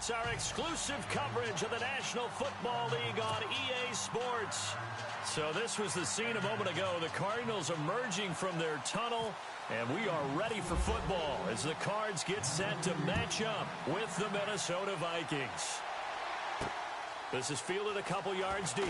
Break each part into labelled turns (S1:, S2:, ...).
S1: It's our exclusive coverage of the National Football League on EA Sports. So this was the scene a moment ago. The Cardinals emerging from their tunnel, and we are ready for football as the Cards get set to match up with the Minnesota Vikings. This is fielded a couple yards deep.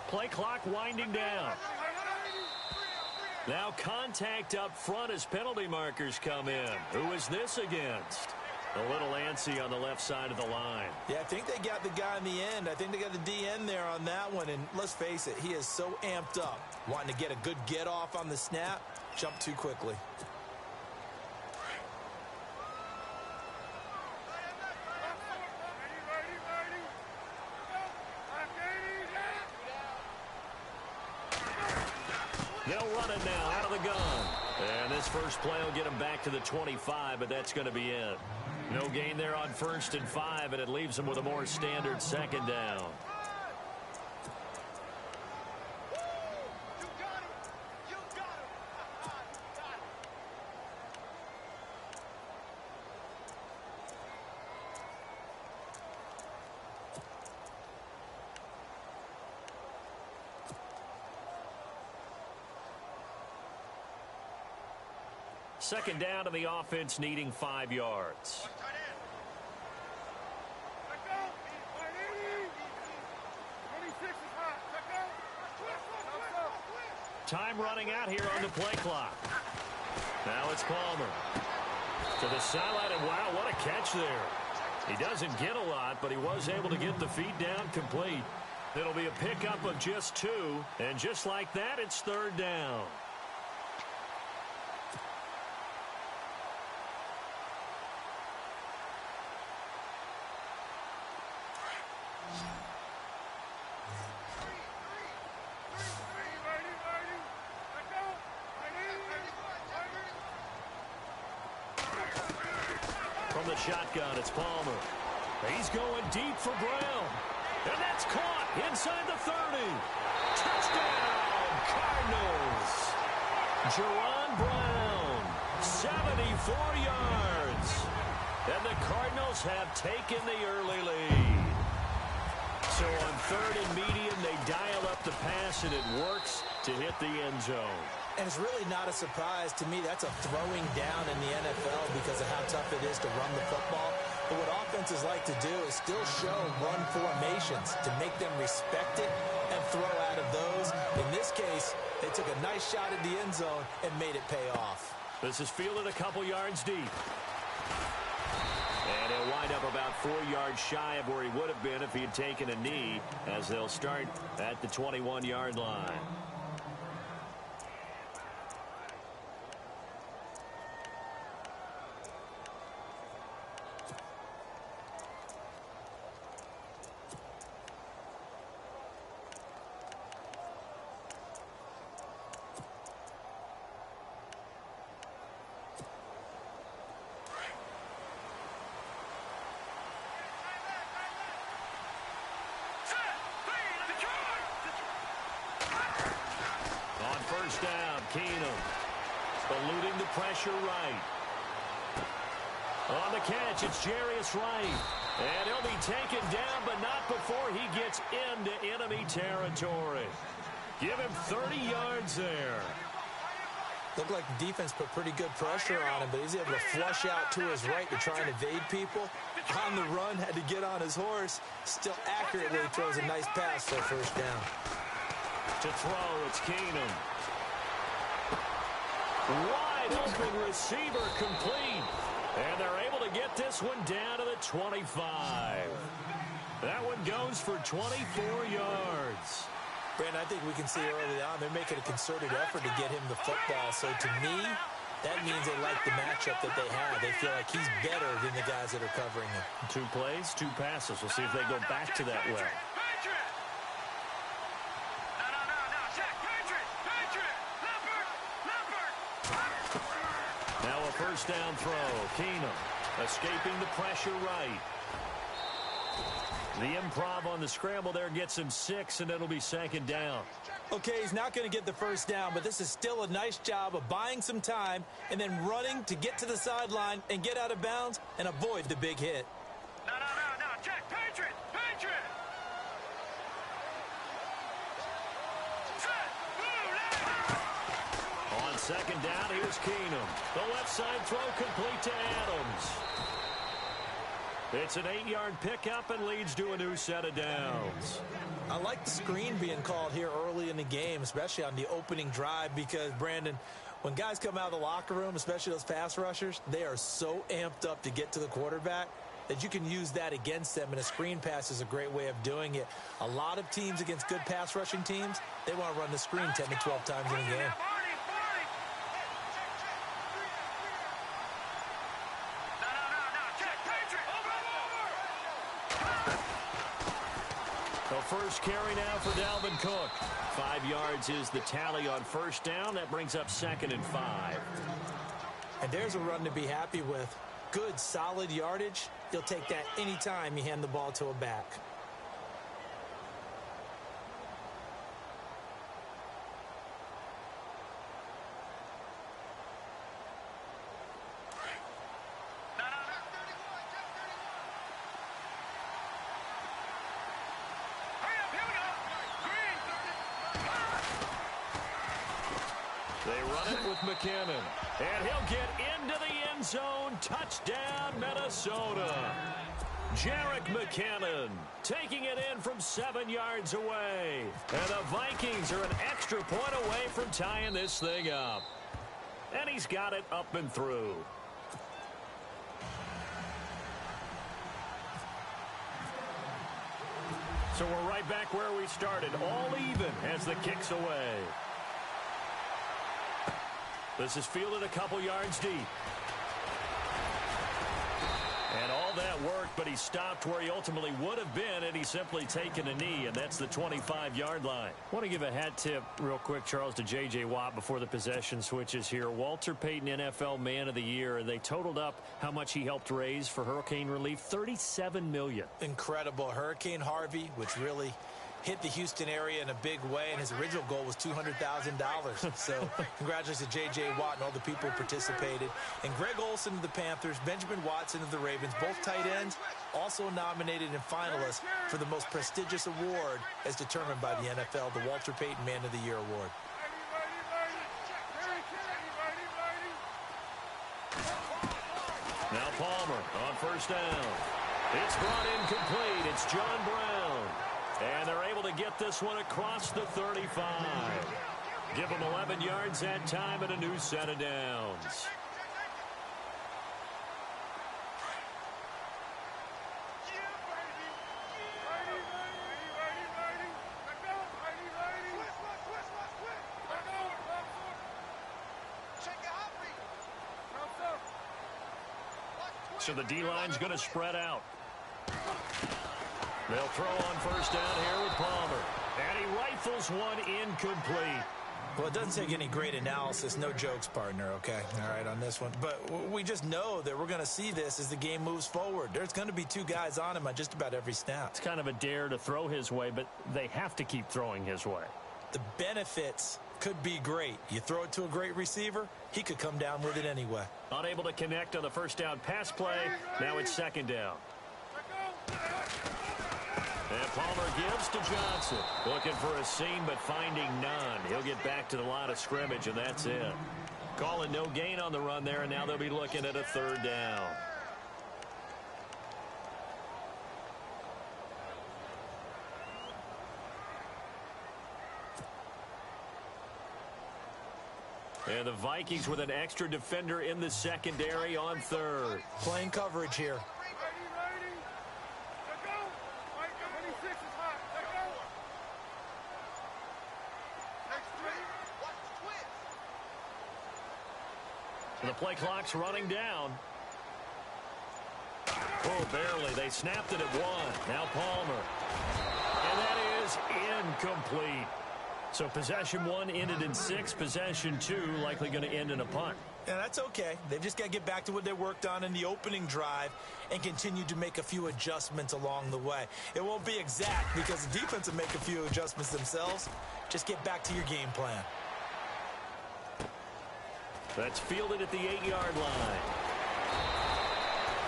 S1: Play clock winding down. Now contact up front as penalty markers come in. Who is this against? A little antsy on the left side of the line.
S2: Yeah, I think they got the guy in the end. I think they got the DN there on that one. And let's face it, he is so amped up. Wanting to get a good get off on the snap. Jump too quickly.
S1: They'll run it now out of the gun. And this first play will get them back to the 25, but that's going to be it. No gain there on 1st and 5, and it leaves them with a more standard second down. Second down to the offense, needing 5 yards. Time running out here on the play clock. Now it's Palmer. To the sideline, and wow, what a catch there. He doesn't get a lot, but he was able to get the feet down complete. It'll be a pickup of just 2, and just like that, it's 3rd down. the shotgun. It's Palmer. He's going deep for Brown. And that's caught inside the 30. Touchdown, Cardinals. Jerron Brown, 74 yards. And the Cardinals have taken the early lead. So on third and medium, they dial up the pass, and it works to hit the end zone.
S2: And it's really not a surprise to me. That's a throwing down in the NFL because of how tough it is to run the football. But what offenses like to do is still show run formations to make them respect it and throw out of those. In this case, they took a nice shot at the end zone and made it pay off.
S1: This is fielded a couple yards deep. And he'll wind up about 4 yards shy of where he would have been if he had taken a knee, as they'll start at the 21-yard line. First down, Keenum. Eluding the pressure right. On the catch, it's Jarius Wright. And he'll be taken down, but not before he gets into enemy territory. Give him 30 yards there.
S2: Looked like the defense put pretty good pressure on him, but he's able to flush out to his right to try and evade people. On the run, had to get on his horse. Still accurately throws a nice pass for a first down.
S1: To throw, it's Keenum. Wide open receiver complete. And they're able to get this one down to the 25. That one goes for 24 yards.
S2: Brandon, I think we can see early on they're making a concerted effort to get him the football. So to me, that means they like the matchup that they have. They feel like he's better than the guys that are covering him.
S1: 2 plays, 2 passes. We'll see if they go back to that way. Now a first down throw. Keenum escaping the pressure right. The improv on the scramble there gets him 6, and it'll be second down.
S2: Okay, he's not going to get the first down, but this is still a nice job of buying some time and then running to get to the sideline and get out of bounds and avoid the big hit.
S3: No. Check. Patriot.
S1: On second down, here's Keenum. The left side throw complete to Adams. It's an 8-yard pickup and leads to a new set of downs.
S2: I like the screen being called here early in the game, especially on the opening drive, because, Brandon, when guys come out of the locker room, especially those pass rushers, they are so amped up to get to the quarterback that you can use that against them, and a screen pass is a great way of doing it. A lot of teams against good pass rushing teams, they want to run the screen 10 to 12 times in a game.
S1: First carry now for Dalvin Cook. 5 yards is the tally on first down. That brings up 2nd and 5.
S2: And there's a run to be happy with. Good, solid yardage. You'll take that anytime you hand the ball to a back.
S1: They run it with McKinnon. And he'll get into the end zone. Touchdown, Minnesota. Jerick McKinnon taking it in from 7 yards away. And the Vikings are an extra point away from tying this thing up. And he's got it up and through. So we're right back where we started. All even as the kick's away. This is fielded a couple yards deep. And all that worked, but he stopped where he ultimately would have been had he simply taken a knee, and that's the 25-yard line. I want to give a hat tip real quick, Charles, to J.J. Watt before the possession switches here. Walter Payton, NFL Man of the Year, and they totaled up how much he helped raise for hurricane relief, $37 million.
S2: Incredible. Hurricane Harvey, which really hit the Houston area in a big way, and his original goal was $200,000. So congratulations to J.J. Watt and all the people who participated. And Greg Olsen of the Panthers, Benjamin Watson of the Ravens, both tight ends, also nominated and finalists for the most prestigious award as determined by the NFL, the Walter Payton Man of the Year Award.
S1: Now Palmer on first down. It's brought in complete. It's John Brown. And they're able to get this one across the 35. Give them 11 yards that time and a new set of downs. So the D-line's going to spread out. They'll throw on first down here with Palmer. And he rifles one incomplete.
S2: Well, it doesn't take any great analysis. No jokes, partner, okay? All right, on this one. But we just know that we're going to see this as the game moves forward. There's going to be two guys on him on just about every snap.
S1: It's kind of a dare to throw his way, but they have to keep throwing his way.
S2: The benefits could be great. You throw it to a great receiver, he could come down with it anyway.
S1: Unable to connect on the first down pass play. Now it's second down. And Palmer gives to Johnson. Looking for a seam, but finding none. He'll get back to the line of scrimmage, and that's it. Calling no gain on the run there, and now they'll be looking at a third down. And the Vikings with an extra defender in the secondary on third.
S2: Playing coverage here. The play clock's running down. Oh, barely. They snapped it at one. Now Palmer. And that is incomplete. So possession one ended in 6. Possession 2 likely going to end in a punt. Yeah, that's okay. They've just got to get back to what they worked on in the opening drive and continue to make a few adjustments along the way. It won't be exact because the defense will make a few adjustments themselves. Just get back to your game plan.
S1: That's fielded at the 8-yard line.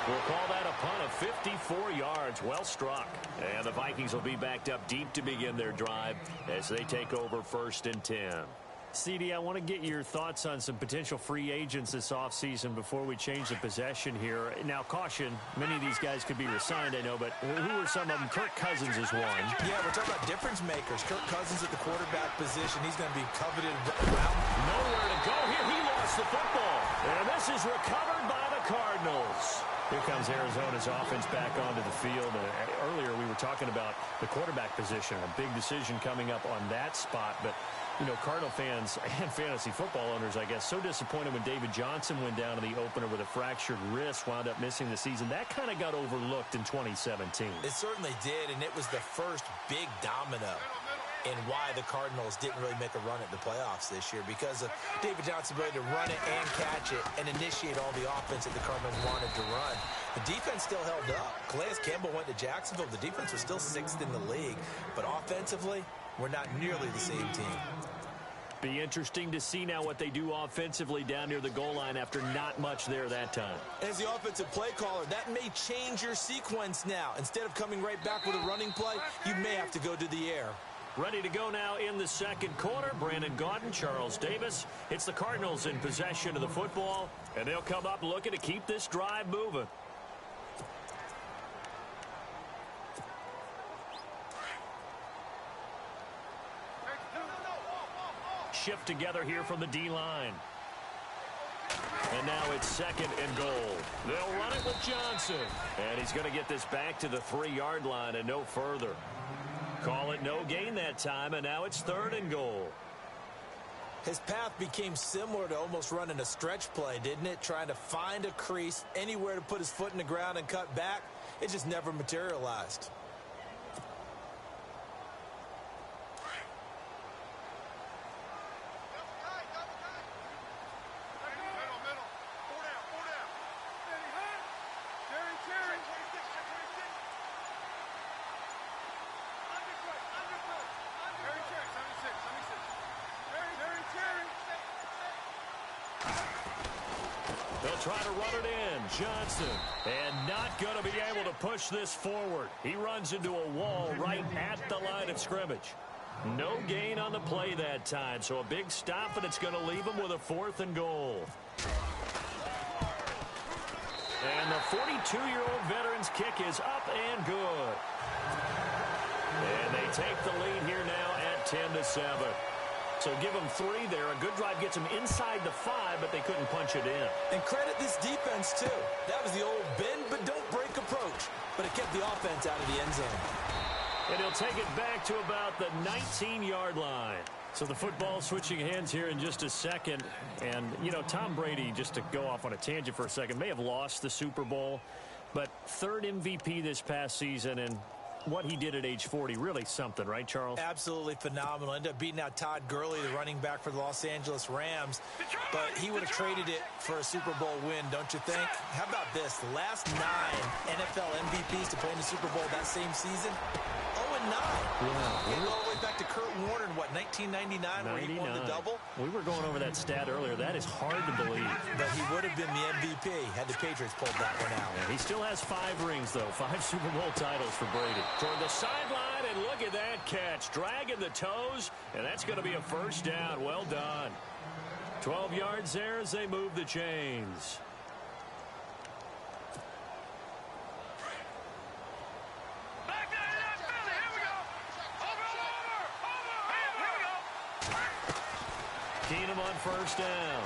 S1: We'll call that a punt of 54 yards. Well struck. And the Vikings will be backed up deep to begin their drive as they take over first and 10. CD, I want to get your thoughts on some potential free agents this offseason before we change the possession here. Now, caution, many of these guys could be resigned, I know, but who are some of them? Kirk Cousins is one.
S2: Yeah, we're talking about difference makers. Kirk Cousins at the quarterback position. He's going to be coveted around.
S1: Nowhere to go here. He lost the football. And this is recovered by the Cardinals. Here comes Arizona's offense back onto the field. Earlier we were talking about the quarterback position, a big decision coming up on that spot. But, you know, Cardinal fans and fantasy football owners, I guess, so disappointed when David Johnson went down in the opener with a fractured wrist, wound up missing the season. That kind of got overlooked in 2017.
S2: It certainly did, and it was the first big domino in why the Cardinals didn't really make a run at the playoffs this year, because of David Johnson's ability to run it and catch it and initiate all the offense that the Cardinals wanted to run. The defense still held up. Calais Campbell went to Jacksonville. The defense was still 6th in the league, but offensively, we're not nearly the same team.
S1: Be interesting to see now what they do offensively down near the goal line after not much there that time.
S2: As the offensive play caller, that may change your sequence now. Instead of coming right back with a running play, you may have to go to the air.
S1: Ready to go now in the second quarter. Brandon Gaudin, Charles Davis. It's the Cardinals in possession of the football, and they'll come up looking to keep this drive moving. Shift together here from the D-line. And now it's second and goal. They'll run it with Johnson. And he's going to get this back to the 3-yard line and no further. Call it no gain that time, and now it's third and goal.
S2: His path became similar to almost running a stretch play, didn't it? Trying to find a crease, anywhere to put his foot in the ground and cut back. It just never materialized.
S1: They'll try to run it in. Johnson. And not going to be able to push this forward. He runs into a wall right at the line of scrimmage. No gain on the play that time. So a big stop, and it's going to leave him with a 4th and goal. And the 42-year-old veteran's kick is up and good. And they take the lead here now at 10-7. So give them 3 there. A good drive gets them inside the 5, but they couldn't punch it in.
S2: And credit this defense, too. That was the old bend but don't break approach. But it kept the offense out of the end zone.
S1: And he'll take it back to about the 19-yard line. So the football switching hands here in just a second. And, you know, Tom Brady, just to go off on a tangent for a second, may have lost the Super Bowl. But 3rd MVP this past season, and what he did at age 40, really something, right, Charles?
S2: Absolutely phenomenal. Ended up beating out Todd Gurley, the running back for the Los Angeles Rams. But he would have traded it for a Super Bowl win, don't you think? How about this? The last 9 NFL MVPs to play in the Super Bowl that same season, 0-9. Yeah. Go all the way back to Kurt Warner in, what, 1999, where he won the double?
S1: We were going over that stat earlier. That is hard to believe.
S2: But he would have been the MVP had the Patriots pulled that one out.
S1: Yeah, he still has 5 rings, though. 5 Super Bowl titles for Brady. Toward the sideline, and look at that catch. Dragging the toes, and that's going to be a 1st down. Well done. 12 yards there as they move the chains. Keenum on 1st down.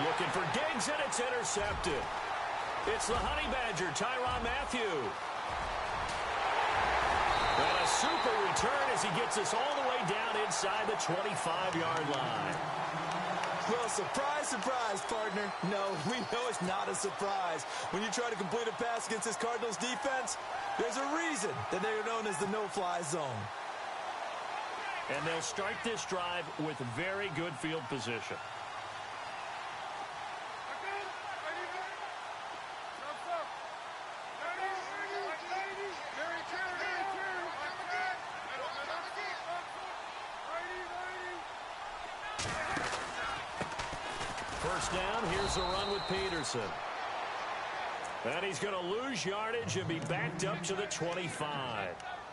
S1: Looking for Diggs, and it's intercepted. It's the Honey Badger, Tyrann Mathieu. And a super return as he gets us all the way down inside the 25-yard line.
S2: Well, surprise, surprise, partner. No, we know it's not a surprise. When you try to complete a pass against this Cardinals defense, there's a reason that they're known as the no-fly zone.
S1: And they'll start this drive with very good field position. First down, here's a run with Peterson. And he's going to lose yardage and be backed up to the 25.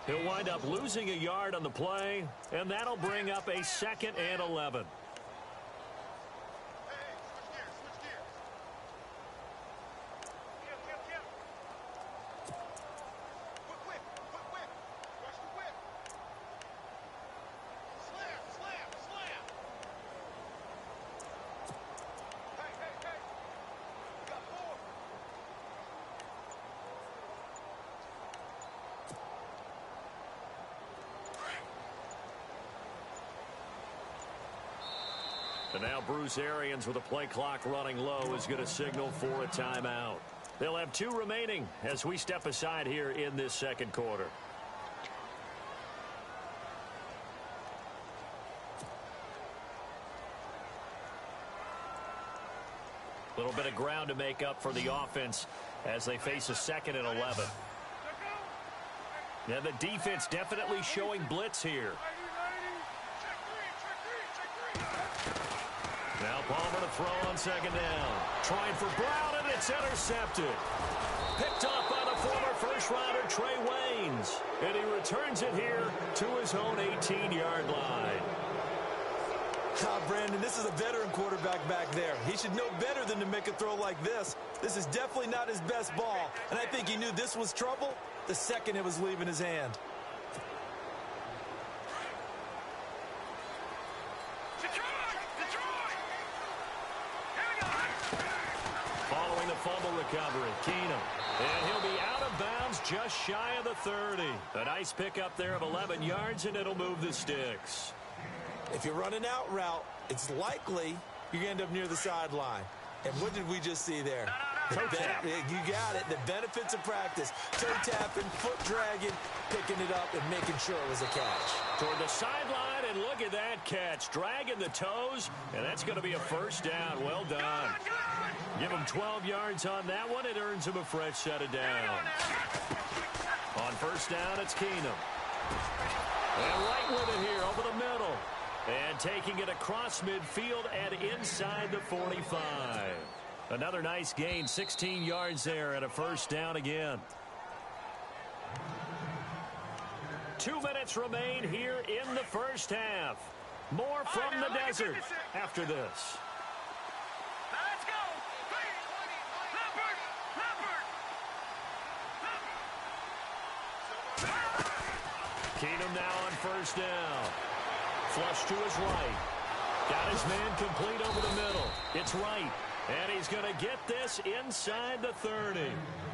S1: He'll wind up losing a yard on the play, and that'll bring up a 2nd and 11. And now Bruce Arians, with a play clock running low, is going to signal for a timeout. They'll have 2 remaining as we step aside here in this 2nd quarter. A little bit of ground to make up for the offense as they face a 2nd and 11. Now the defense definitely showing blitz here. Now Palmer to throw on 2nd down. Trying for Brown, and it's intercepted. Picked up by the former first-rounder Trey Waynes. And he returns it here to his own 18-yard line.
S2: Brandon, this is a veteran quarterback back there. He should know better than to make a throw like this. This is definitely not his best ball. And I think he knew this was trouble the second it was leaving his hand.
S1: Following the fumble recovery, Keenum. And he'll be out of bounds just shy of the 30. A nice pickup there of 11 yards, and it'll move the sticks.
S2: If you're running out route, it's likely you're going to end up near the sideline. And what did we just see there?
S1: Toe tap.
S2: You got it. The benefits of practice. Toe tapping, foot dragging, picking it up, and making sure it was a catch.
S1: Toward the sideline, and look at that catch. Dragging the toes, and that's going to be a first down. Well done. Give him 12 yards on that one. It earns him a fresh set of downs. On first down, it's Keenum. And right with it here, over the middle. And taking it across midfield and inside the 45. Another nice gain, 16 yards there and a first down again. 2 minutes remain here in the first half. More from the desert after this.
S3: Let's go.
S1: Keenum now on first down. Flush to his right. Got his man complete over the middle. It's right. And he's going to get this inside the 30.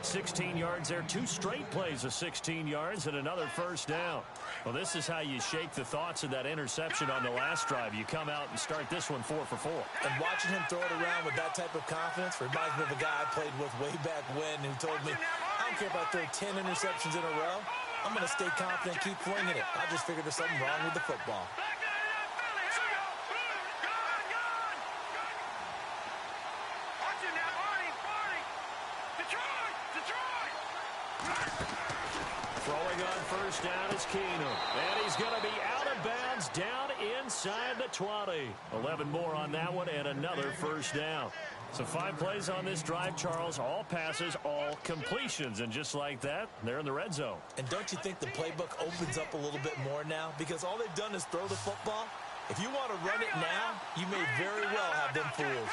S1: 16 yards there. 2 straight plays of 16 yards and another first down. Well, this is how you shake the thoughts of that interception on the last drive. You come out and start this one 4 for 4.
S2: And watching him throw it around with that type of confidence reminds me of a guy I played with way back when who told me, I don't care if I throw 10 interceptions in a row. I'm going to stay confident, keep flinging it. I just figured there's something wrong with the football.
S1: Throwing on first down is Keenum. And he's going to be out of bounds down inside the 20. 11 more on that one and another first down. So 5 plays on this drive, Charles. All passes, all completions. And just like that, they're in the red zone.
S2: And don't you think the playbook opens up a little bit more now? Because all they've done is throw the football. If you want to run it now, you may very well have them fooled.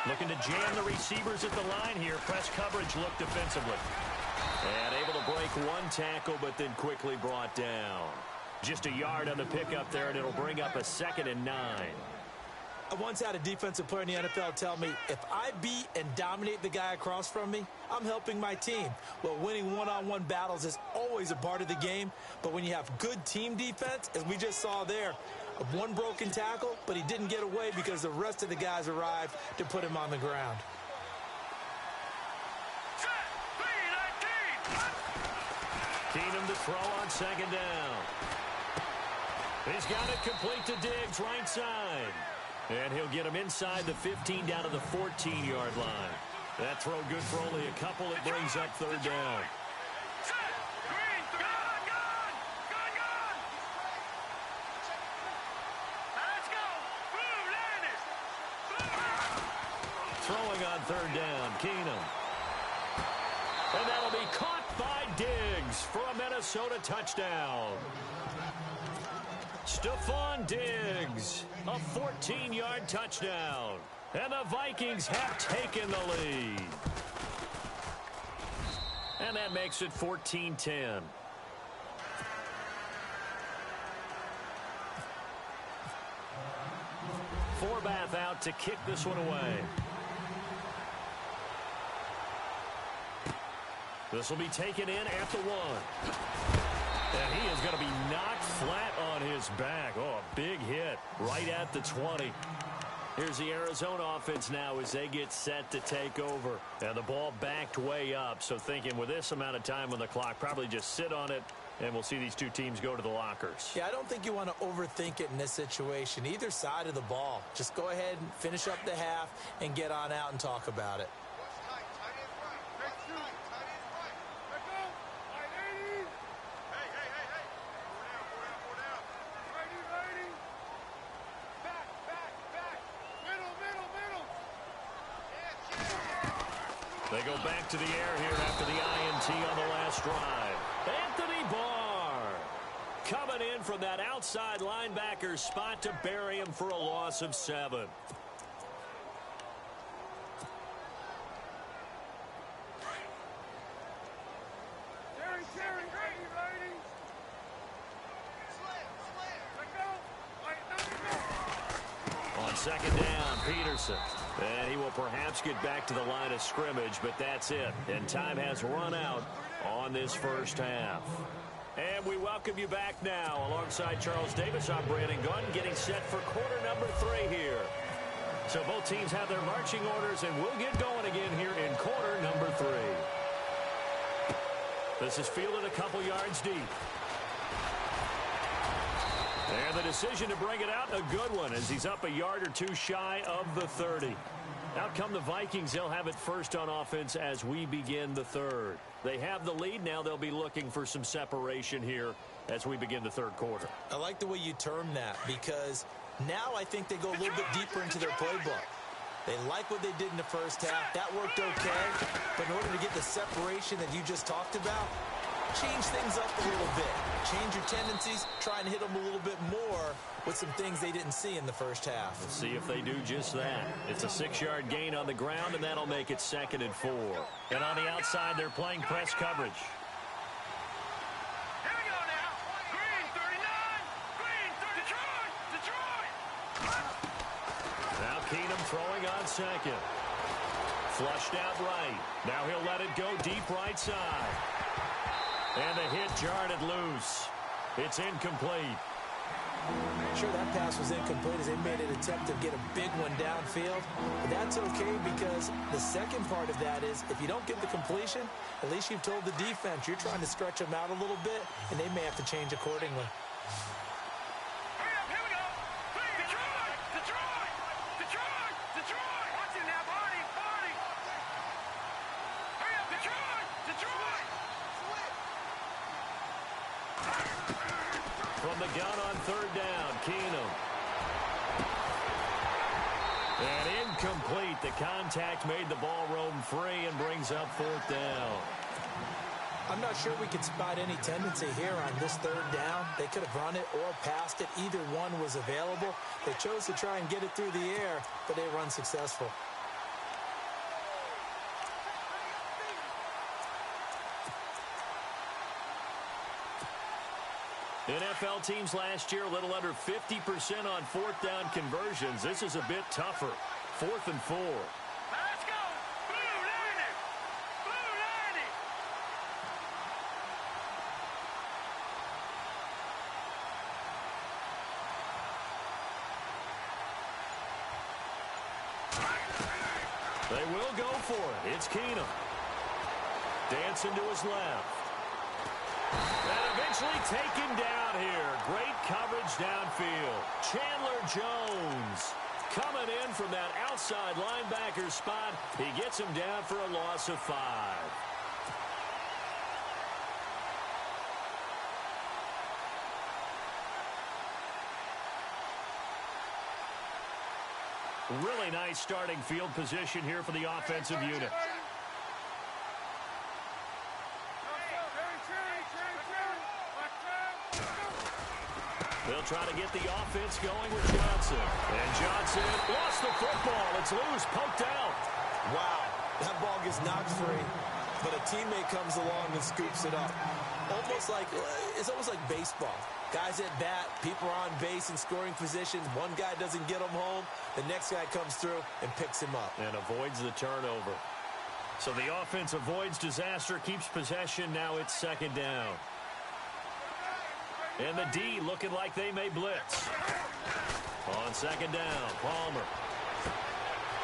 S1: Looking to jam the receivers at the line here. Press coverage look defensively. And able to break one tackle, but then quickly brought down. Just a yard on the pickup there, and it'll bring up a 2nd and 9.
S2: I once had a defensive player in the NFL tell me, if I beat and dominate the guy across from me, I'm helping my team. Well, winning one-on-one battles is always a part of the game, but when you have good team defense, as we just saw there, one broken tackle, but he didn't get away because the rest of the guys arrived to put him on the ground.
S1: Keenum to throw on 2nd down. He's got it complete to Diggs, right side. And he'll get him inside the 15 down to the 14-yard line. That throw good for only a couple. It brings up 3rd down. Throwing on 3rd down, Keenum. And that'll be caught by Diggs for a Minnesota touchdown. Stephon Diggs, a 14-yard touchdown. And the Vikings have taken the lead. And that makes it 14-10. Forbath out to kick this one away. This will be taken in at the 1. And he is going to be knocked flat on his back. Oh, a big hit right at the 20. Here's the Arizona offense now as they get set to take over. And the ball backed way up. So thinking with this amount of time on the clock, probably just sit on it, and we'll see these two teams go to the lockers.
S2: Yeah, I don't think you want to overthink it in this situation. Either side of the ball. Just go ahead and finish up the half and get on out and talk about it.
S1: They go back to the air here after the INT on the last drive. Anthony Barr coming in from that outside linebacker spot to bury him for a loss of 7. On 2nd down, Peterson. And he will perhaps get back to the line of scrimmage, but that's it. And time has run out on this first half. And we welcome welcome you back now. Alongside Charles Davis, I'm Brandon Gunn, getting set for quarter number 3 here. So both teams have their marching orders, and we'll get going again here in quarter number 3. This is fielded a couple yards deep. And the decision to bring it out, a good one, as he's up a yard or two shy of the 30. Out come the Vikings. They'll have it first on offense as we begin the third. They have the lead. Now they'll be looking for some separation here as we begin the third quarter.
S2: I like the way you term that, because now I think they go a little bit deeper into their playbook. They like what they did in the first half. That worked okay. But in order to get the separation that you just talked about, change things up a little bit. Change your tendencies. Try and hit them a little bit more with some things they didn't see in the first half.
S1: Let's see if they do just that. It's a 6-yard gain on the ground, and that'll make it 2nd and 4. And on the outside, they're playing press coverage.
S3: Here we go now. Green 39. Green 30. Detroit.
S1: Now Keenum throwing on 2nd. Flushed out right. Now he'll let it go deep right side. And the hit jarred it loose. It's incomplete.
S2: Sure, that pass was incomplete as they made an attempt to get a big one downfield. But that's okay, because the second part of that is if you don't get the completion, at least you've told the defense you're trying to stretch them out a little bit, and they may have to change accordingly.
S3: Hurry up, here we go. Green, Detroit. Detroit. Detroit. Detroit. Watch it now, Barney. Barney. Hurry up, Detroit. Detroit.
S1: From the gun on 3rd down, Keenum. And incomplete. The contact made the ball roam free and brings up 4th down.
S2: I'm not sure we could spot any tendency here on this 3rd down. They could have run it or passed it. Either one was available. They chose to try and get it through the air, but they were unsuccessful.
S1: NFL teams last year a little under 50% on 4th down conversions. This is a bit tougher. 4th and 4.
S3: Let's go. Blue 90. Blue 90.
S1: They will go for it. It's Keenum. Dancing to his left. And eventually taken down here. Great coverage downfield. Chandler Jones coming in from that outside linebacker spot. He gets him down for a loss of 5. Really nice starting field position here for the offensive unit. They'll try to get the offense going with Johnson. And Johnson lost the football. It's loose, poked out.
S2: Wow, that ball gets knocked free, but a teammate comes along and scoops it up. It's almost like baseball. Guys at bat, people are on base in scoring positions. One guy doesn't get him home. The next guy comes through and picks him up.
S1: And avoids the turnover. So the offense avoids disaster, keeps possession. Now it's 2nd down. And the D looking like they may blitz. On 2nd down, Palmer.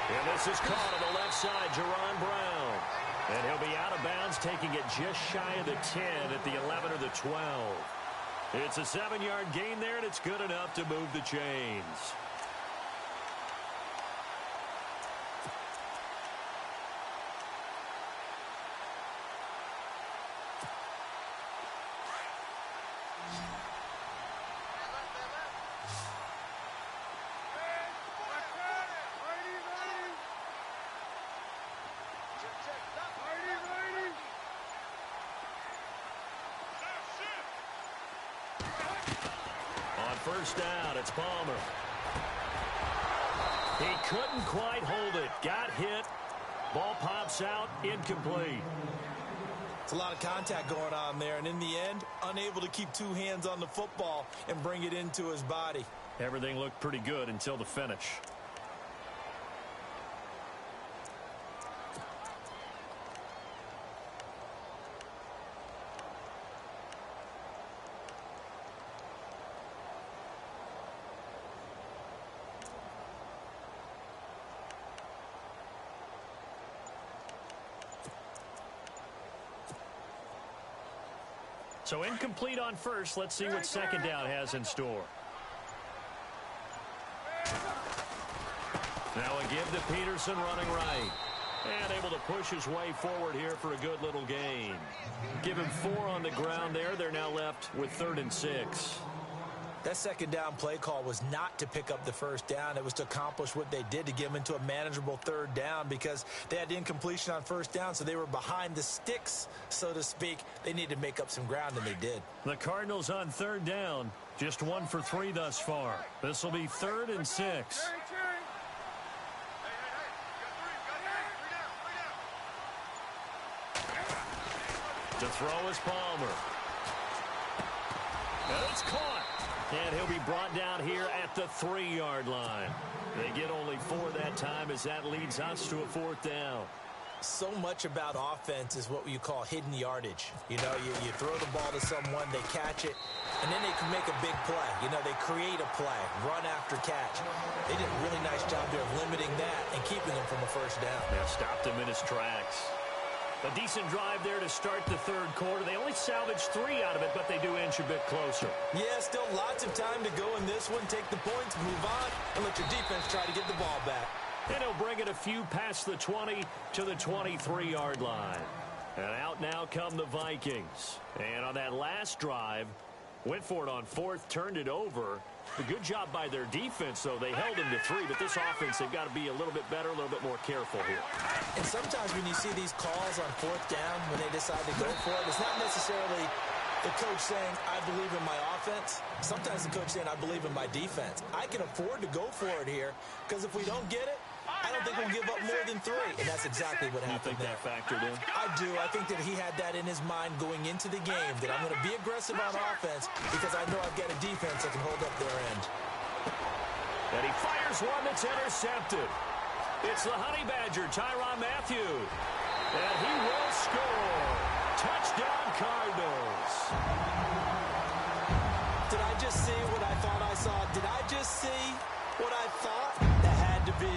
S1: And this is caught on the left side, Jerron Brown. And he'll be out of bounds, taking it just shy of the 10 at the 11 or the 12. It's a 7-yard gain there, and it's good enough to move the chains. First down, it's Palmer. He couldn't quite hold it. Got hit. Ball pops out, incomplete.
S2: It's a lot of contact going on there, and in the end, unable to keep 2 hands on the football and bring it into his body.
S1: Everything looked pretty good until the finish. So incomplete on first. Let's see what second down has in store. Now a give to Peterson running right. And able to push his way forward here for a good little gain. Give him 4 on the ground there. They're now left with 3rd and 6.
S2: That second down play call was not to pick up the first down. It was to accomplish what they did, to get them into a manageable 3rd down, because they had incompletion on first down, so they were behind the sticks, so to speak. They needed to make up some ground, and they did.
S1: The Cardinals on 3rd down, just 1 for 3 thus far. This will be 3rd and 6. To throw is Palmer. And it's caught. And he'll be brought down here at the 3-yard line. They get only 4 that time as that leads us to a 4th down.
S2: So much about offense is what you call hidden yardage. You know, you throw the ball to someone, they catch it, and then they can make a big play. You know, they create a play, run after catch. They did a really nice job there of limiting that and keeping them from a first down.
S1: They stopped him in his tracks. A decent drive there to start the 3rd quarter. They only salvaged 3 out of it, but they do inch a bit closer.
S2: Yeah, still lots of time to go in this one. Take the points, move on, and let your defense try to get the ball back.
S1: And he'll bring it a few past the 20 to the 23-yard line. And out now come the Vikings. And on that last drive, went for it on 4th, turned it over. A good job by their defense, though. They held him to 3, but this offense, they've got to be a little bit better, a little bit more careful here.
S2: And sometimes when you see these calls on 4th down, when they decide to go for it, it's not necessarily the coach saying, I believe in my offense. Sometimes the coach saying, I believe in my defense. I can afford to go for it here, because if we don't get it, I don't think we'll give up more than 3. And that's exactly what happened there.
S1: You think that factored in?
S2: I do. I think that he had that in his mind going into the game, that I'm going to be aggressive on offense because I know I've got a defense that can hold up their end.
S1: And he fires one that's intercepted. It's the Honey Badger, Tyrann Mathieu. And he will score. Touchdown, Cardinals.
S2: Did I just see what I thought I saw? Did I just see what I thought? That had to be.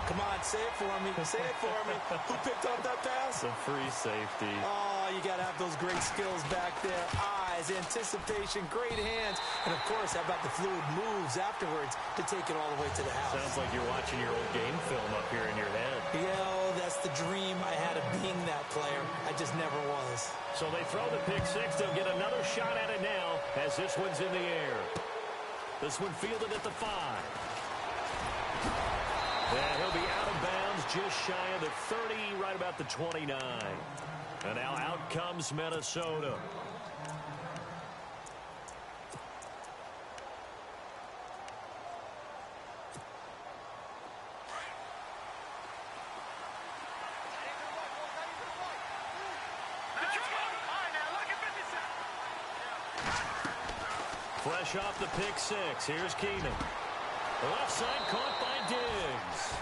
S2: Come on, say it for me. Say it for me. Who picked up that pass?
S1: The free safety.
S2: Oh, you got to have those great skills back there. Eyes, anticipation, great hands. And, of course, how about the fluid moves afterwards to take it all the way to the house?
S1: Sounds like you're watching your old game film up here in your head.
S2: Yeah, oh, that's the dream I had of being that player. I just never was.
S1: So they throw the pick 6. They'll get another shot at it now as this one's in the air. This one fielded at the 5. And he'll be out of bounds just shy of the 30, right about the 29. And now out comes Minnesota. Fresh off the pick 6. Here's Keenum. Left side caught by Diggs.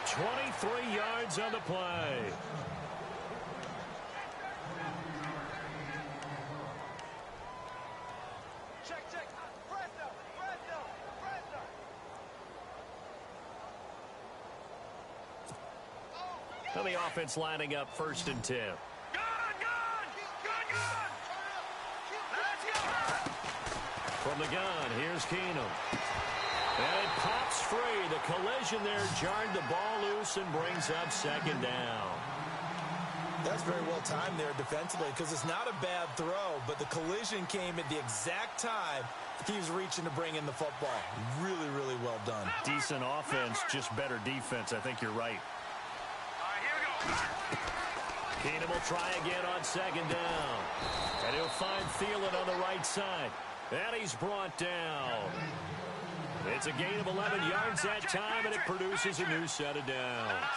S1: 23 yards on the play.
S3: Check. Presto.
S1: So the offense lining up 1st and 10.
S3: Good. Let's go.
S1: From the gun, here's Keenum. And it pops free. The collision there jarred the ball loose and brings up 2nd down.
S2: That's very well timed there defensively, because it's not a bad throw, but the collision came at the exact time he was reaching to bring in the football. Really, really well done.
S1: Decent offense, just better defense. I think you're right.
S3: All right, here we go.
S1: Keenum will try again on 2nd down. And he'll find Thielen on the right side. And he's brought down. It's a gain of 11 yards that time, and it produces a new set of downs.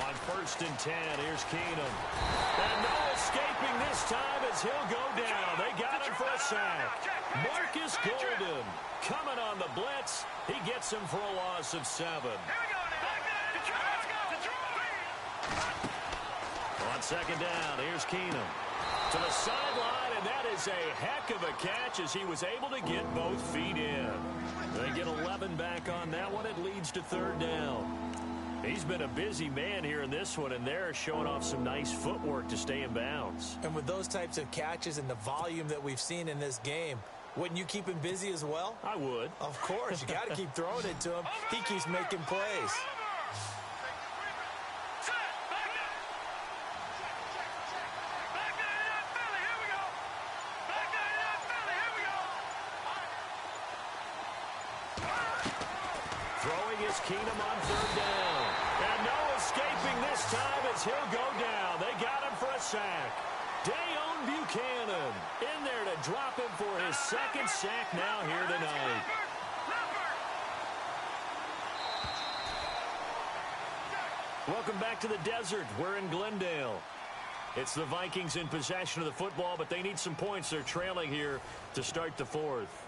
S1: On 1st and 10, here's Keenum. And no escaping this time as he'll go down. They got him for a sack. Marcus Golden coming on the blitz. He gets him for a loss of 7. On 2nd down, here's Keenum. To to the sideline, and that is a heck of a catch as he was able to get both feet in. They get 11 back on that one. It leads to third down. He's been a busy man here in this one, and they're showing off some nice footwork to stay in bounds.
S2: And with those types of catches and the volume that we've seen in this game, wouldn't you keep him busy as well?
S1: I would.
S2: Of course. You got to keep throwing it to him. He keeps making plays.
S1: Throwing is Keenum on third down. And no escaping this time as he'll go down. They got him for a sack. Dayon Buchanan in there to drop him for his second sack now here tonight. Welcome back to the desert. We're in Glendale. It's the Vikings in possession of the football, but they need some points. They're trailing here to start the fourth.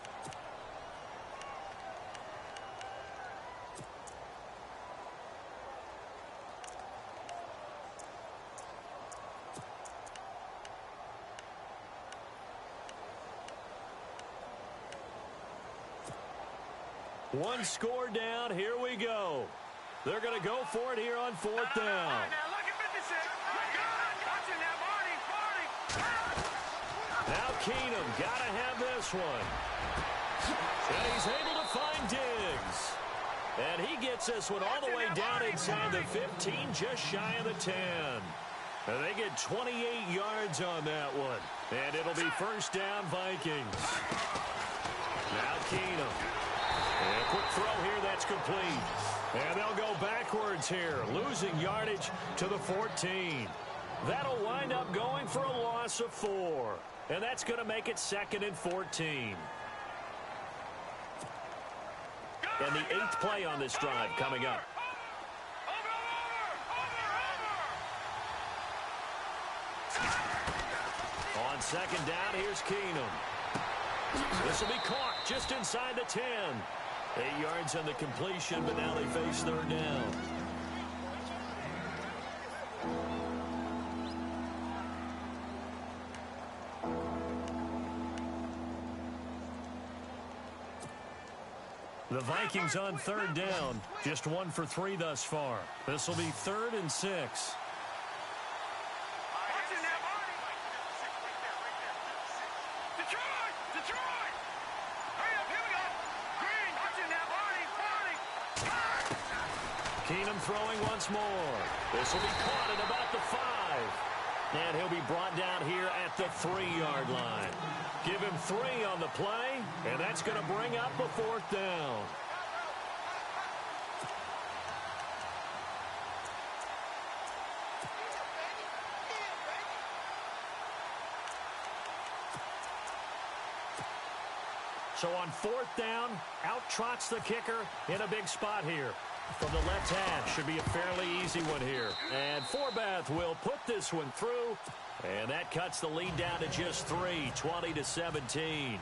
S1: One score down. Here we go. They're going to go for it here on fourth down. Now Keenum got to have this one. And he's able to find Diggs. And he gets this one all the way down inside the 15, just shy of the 10. And they get 28 yards on that one. And it'll be first down Vikings. Now Keenum. And a quick throw here, that's complete. And they'll go backwards here, losing yardage to the 14. That'll wind up going for a loss of 4. And that's going to make it second and 14. And the 8th play on this drive coming up. On second down, here's Keenum. This will be caught just inside the 10. 8 yards on the completion, but now they face third down. The Vikings on third down, just 1 for 3 thus far. This will be 3rd and 6. Keenum throwing once more. This will be caught at about the 5. And he'll be brought down here at the 3-yard line. Give him 3 on the play, and that's going to bring up a 4th down. So on 4th down, out trots the kicker in a big spot here. From the left half, should be a fairly easy one here. And Forbath will put this one through. And that cuts the lead down to just 3, 20-17.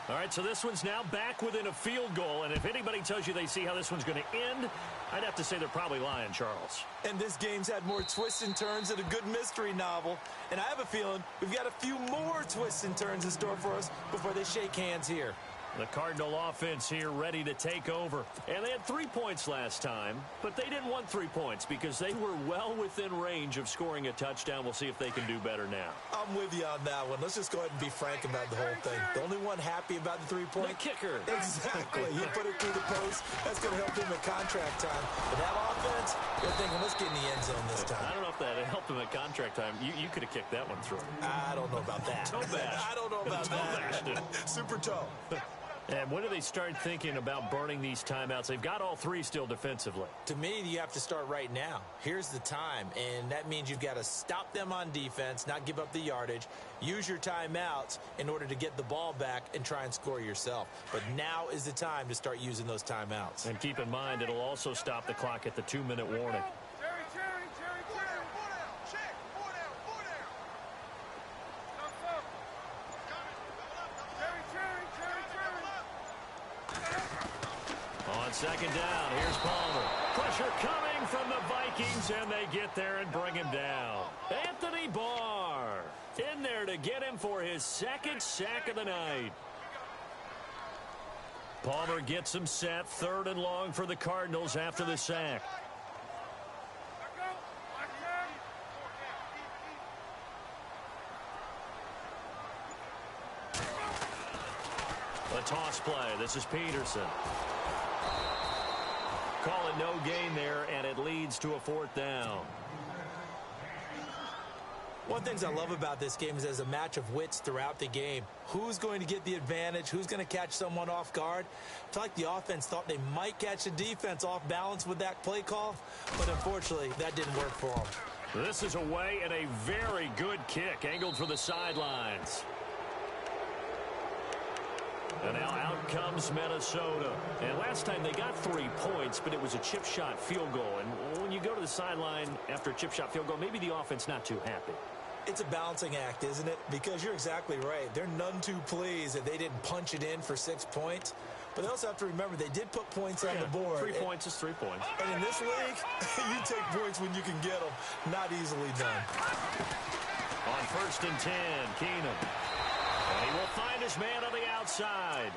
S1: All right, so this one's now back within a field goal. And if anybody tells you they see how this one's going to end, I'd have to say they're probably lying, Charles.
S2: And this game's had more twists and turns than a good mystery novel. And I have a feeling we've got a few more twists and turns in store for us before they shake hands here.
S1: The Cardinal offense here ready to take over. And they had 3 points last time, but they didn't want 3 points because they were well within range of scoring a touchdown. We'll see if they can do better now.
S2: I'm with you on that one. Let's just go ahead and be frank about the whole thing. The only one happy about the 3-point?
S1: The kicker.
S2: Exactly. He put it through the post. That's going to help him at contract time. But that offense, they're thinking, let's get in the end zone this time.
S1: I don't know if that helped him at contract time. You could have kicked that one through.
S2: I don't know about that.
S1: Toe bash.
S2: I don't know about that. Super toe.
S1: And when do they start thinking about burning these timeouts? They've got all 3 still defensively.
S2: To me, you have to start right now. Here's the time, and that means you've got to stop them on defense, not give up the yardage, use your timeouts in order to get the ball back and try and score yourself. But now is the time to start using those timeouts.
S1: And keep in mind, it'll also stop the clock at the 2-minute warning. Second down, here's Palmer. Pressure coming from the Vikings, and they get there and bring him down. Anthony Barr in there there to get him for his second sack of the night. Palmer gets him set, 3rd and long for the Cardinals after the sack. A toss play. This is Peterson. Call it no gain there, and it leads to a 4th down.
S2: One of the things I love about this game is there's a match of wits throughout the game. Who's going to get the advantage? Who's going to catch someone off guard? I feel like the offense thought they might catch the defense off balance with that play call, but unfortunately, that didn't work for them.
S1: This is away and a very good kick, angled for the sidelines. And now out comes Minnesota. And last time they got 3 points, but it was a chip shot field goal. And when you go to the sideline after a chip shot field goal, maybe the offense not too happy.
S2: It's a balancing act, isn't it? Because you're exactly right. They're none too pleased that they didn't punch it in for 6 points. But they also have to remember they did put points on the board.
S1: 3 points is 3 points.
S2: And in this league, you take points when you can get them. Not easily done.
S1: On 1st and 10, Keenum. And he will find his man on the outside.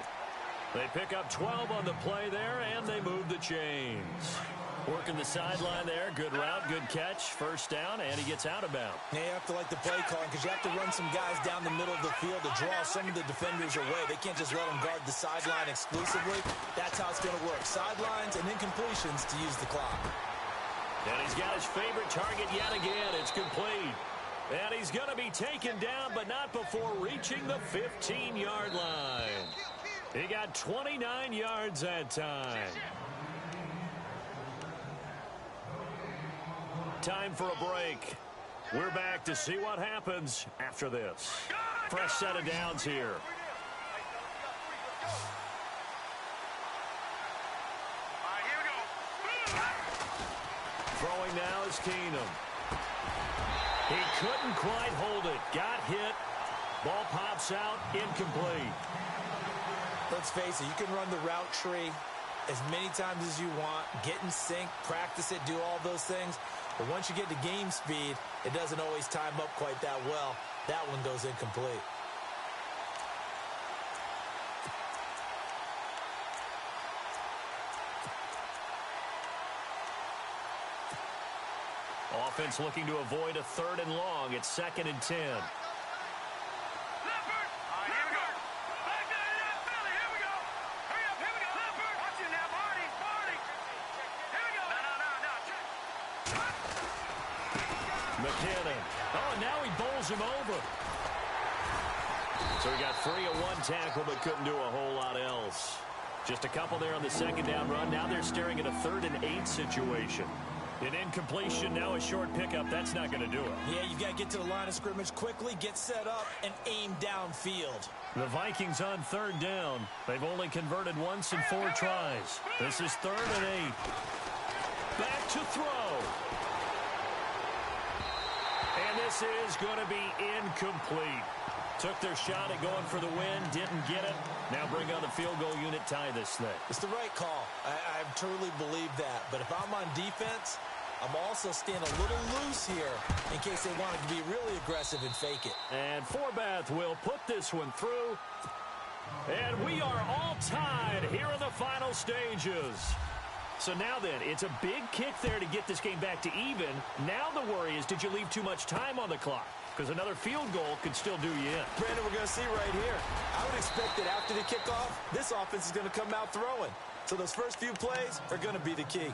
S1: They pick up 12 on the play there, and they move the chains. Working the sideline there. Good route, good catch. 1st down, and he gets out of bounds.
S2: Yeah, you have to like the play calling because you have to run some guys down the middle of the field to draw some of the defenders away. They can't just let them guard the sideline exclusively. That's how it's going to work. Sidelines and incompletions to use the clock.
S1: And he's got his favorite target yet again. It's complete. And he's going to be taken down, but not before reaching the 15-yard line. He got 29 yards that time. Time for a break. We're back to see what happens after this. Fresh set of downs here. Throwing now is Keenum. He couldn't quite hold it. Got hit. Ball pops out. Incomplete.
S2: Let's face it, you can run the route tree as many times as you want, get in sync, practice it, do all those things. But once you get to game speed, it doesn't always time up quite that well. That one goes incomplete.
S1: Offense looking to avoid a 3rd and long. It's 2nd and 10. McKinnon. Oh, and now he bowls him over. So he got free of one tackle, but couldn't do a whole lot else. Just a couple there on the 2nd down run. Now they're staring at a 3rd and 8 situation. An incompletion, now a short pickup. That's not going to do it.
S2: Yeah, you've got to get to the line of scrimmage quickly, get set up, and aim downfield.
S1: The Vikings on 3rd down. They've only converted once in 4 tries. This is 3rd and 8. Back to throw. And this is going to be incomplete. Took their shot at going for the win, didn't get it. Now bring on the field goal unit, tie this thing.
S2: It's the right call. I truly believe that. But if I'm on defense, I'm also staying a little loose here in case they wanted to be really aggressive and fake it.
S1: And Forbath will put this one through. And we are all tied here in the final stages. So now then, it's a big kick there to get this game back to even. Now the worry is, did you leave too much time on the clock? Because another field goal could still do you in.
S2: Brandon, we're going to see right here. I would expect that after the kickoff, this offense is going to come out throwing. So those first few plays are going to be the key.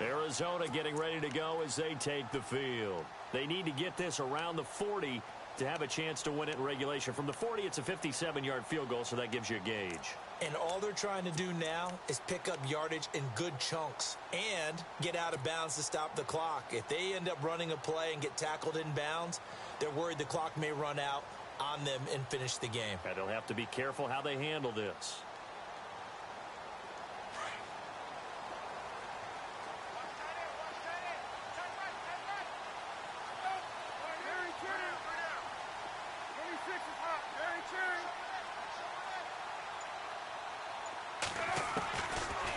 S1: Arizona getting ready to go as they take the field. They need to get this around the 40 to have a chance to win it in regulation. From the 40, it's a 57-yard field goal, so that gives you a gauge.
S2: And all they're trying to do now is pick up yardage in good chunks and get out of bounds to stop the clock. If they end up running a play and get tackled in bounds, they're worried the clock may run out on them and finish the game.
S1: And they'll have to be careful how they handle this.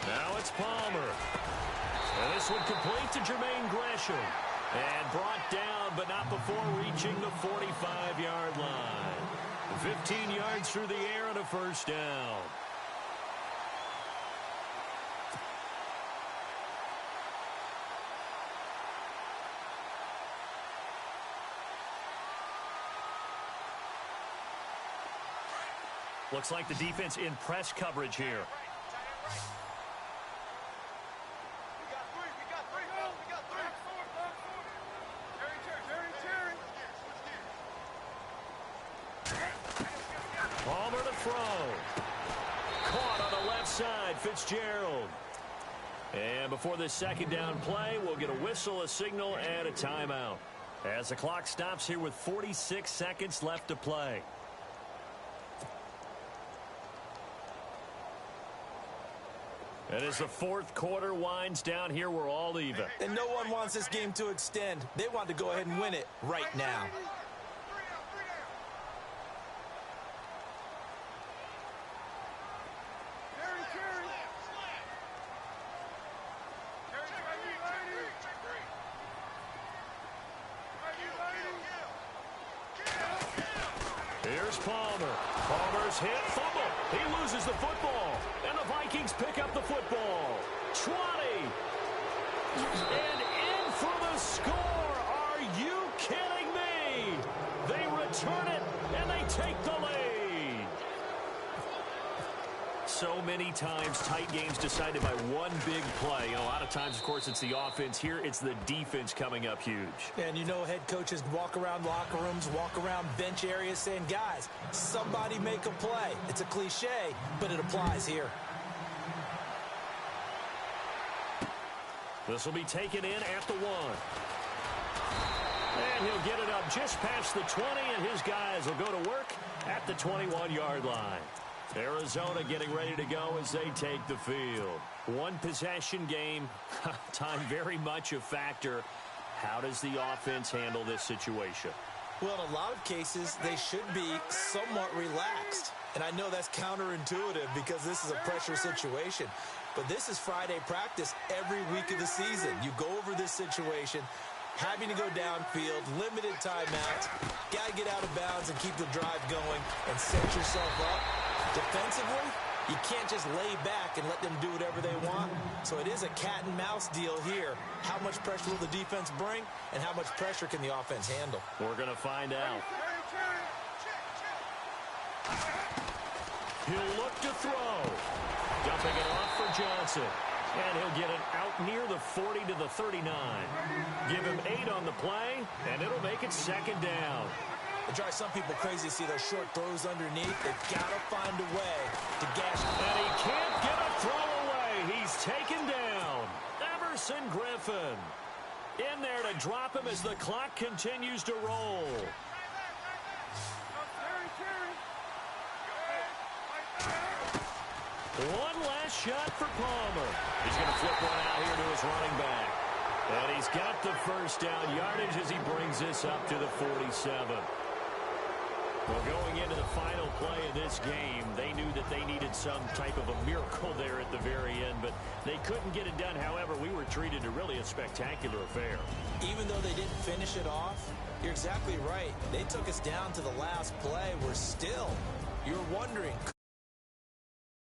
S1: Now it's Palmer. And this one complete to Jermaine Gresham. And brought down, but not before reaching the 45-yard line. 15 yards through the air and a first down. Looks like the defense in press coverage here. Palmer to throw. Caught on the left side, Fitzgerald. And before this second down play, we'll get a whistle, a signal, and a timeout. As the clock stops here with 46 seconds left to play. And as the fourth quarter winds down here, we're all even.
S2: And no one wants this game to extend. They want to go ahead and win it right now.
S1: Here's Palmer. Palmer's hit, fumble. He loses the football. And the Vikings pick up the football. 20. And in for the score. Are you kidding me? They return it, and they take the lead. So many times, tight games decided by one big play. A lot of times, of course, it's the offense. Here, it's the defense coming up huge.
S2: And you know head coaches walk around locker rooms, walk around bench areas saying, guys, somebody make a play. It's a cliche, but it applies here.
S1: This will be taken in at the 1. And he'll get it up just past the 20, and his guys will go to work at the 21-yard line. Arizona getting ready to go as they take the field. One possession game, time very much a factor. How does the offense handle this situation?
S2: Well, in a lot of cases, they should be somewhat relaxed. And I know that's counterintuitive because this is a pressure situation. But this is Friday practice every week of the season. You go over this situation, having to go downfield, limited timeouts, got to get out of bounds and keep the drive going and set yourself up. Defensively, you can't just lay back and let them do whatever they want. So it is a cat and mouse deal here. How much pressure will the defense bring, and how much pressure can the offense handle?
S1: We're going to find out. He'll look to throw. Dumping it off for Johnson. And he'll get it out near the 40 to the 39. Give him 8 on the play, and it'll make it second down.
S2: It drives some people crazy to see those short throws underneath. They've got to find a way to gash.
S1: And he can't get a throw away. He's taken down. Everson Griffin in there to drop him as the clock continues to roll. One last shot for Palmer. He's going to flip one out here to his running back. And he's got the first down yardage as he brings this up to the 47. Well, going into the final play of this game, they knew that they needed some type of a miracle there at the very end, but they couldn't get it done. However, we were treated to really a spectacular affair.
S2: Even though they didn't finish it off, you're exactly right. They took us down to the last play. We're still, you're wondering,